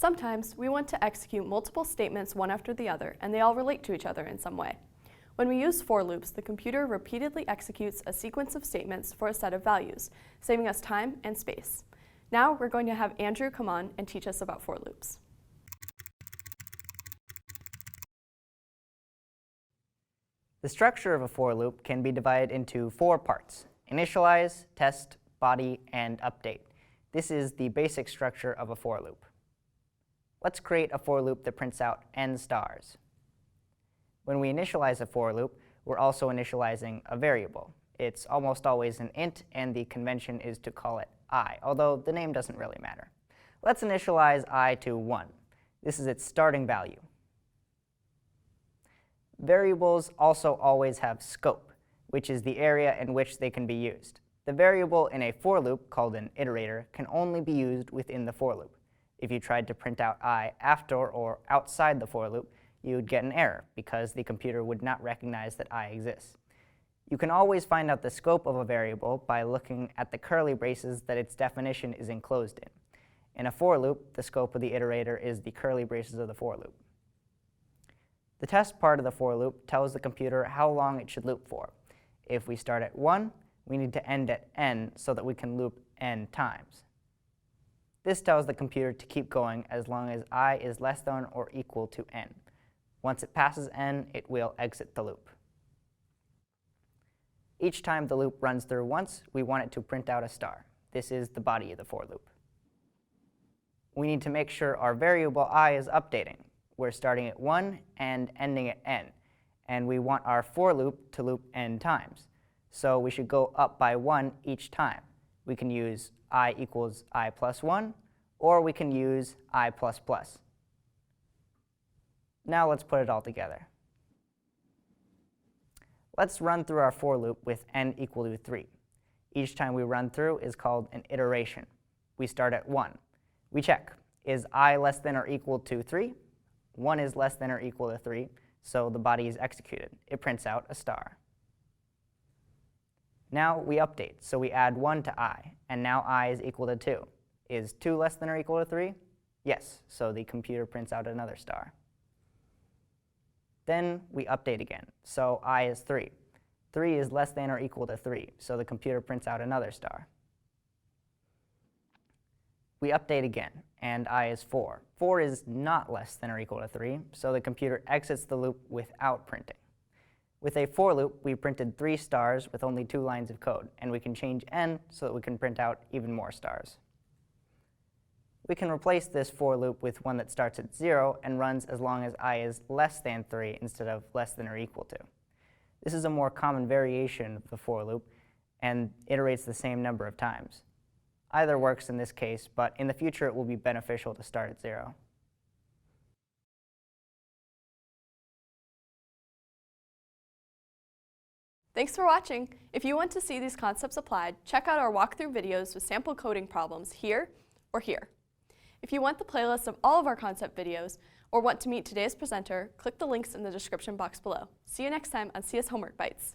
Sometimes we want to execute multiple statements one after the other, and they all relate to each other in some way. When we use for loops, the computer repeatedly executes a sequence of statements for a set of values, saving us time and space. Now we're going to have Andrew come on and teach us about for loops. The structure of a for loop can be divided into 4 parts: initialize, test, body, and update. This is the basic structure of a for loop. Let's create a for loop that prints out n stars. When we initialize a for loop, we're also initializing a variable. It's almost always an int, and the convention is to call it I, although the name doesn't really matter. Let's initialize I to 1. This is its starting value. Variables also always have scope, which is the area in which they can be used. The variable in a for loop, called an iterator, can only be used within the for loop. If you tried to print out I after or outside the for loop, you would get an error because the computer would not recognize that I exists. You can always find out the scope of a variable by looking at the curly braces that its definition is enclosed in. In a for loop, the scope of the iterator is the curly braces of the for loop. The test part of the for loop tells the computer how long it should loop for. If we start at 1, we need to end at n so that we can loop n times. This tells the computer to keep going as long as I is less than or equal to n. Once it passes n, it will exit the loop. Each time the loop runs through once, we want it to print out a star. This is the body of the for loop. We need to make sure our variable I is updating. We're starting at 1 and ending at n, and we want our for loop to loop n times. So we should go up by 1 each time. We can use I equals I plus 1, or we can use I plus plus. Now let's put it all together. Let's run through our for loop with n equal to 3. Each time we run through is called an iteration. We start at 1. We check, is I less than or equal to 3? 1 is less than or equal to 3, so the body is executed. It prints out a star. Now we update, so we add 1 to I, and now I is equal to 2. Is 2 less than or equal to 3? Yes, so the computer prints out another star. Then we update again, so I is 3. 3 is less than or equal to 3, so the computer prints out another star. We update again, and I is 4. 4 is not less than or equal to 3, so the computer exits the loop without printing. With a for loop, we printed 3 stars with only 2 lines of code, and we can change n so that we can print out even more stars. We can replace this for loop with one that starts at 0 and runs as long as I is less than 3 instead of less than or equal to. This is a more common variation of the for loop and iterates the same number of times. Either works in this case, but in the future it will be beneficial to start at 0. Thanks for watching. If you want to see these concepts applied, check out our walkthrough videos with sample coding problems here or here. If you want the playlist of all of our concept videos or want to meet today's presenter, click the links in the description box below. See you next time on CS Homework Bites.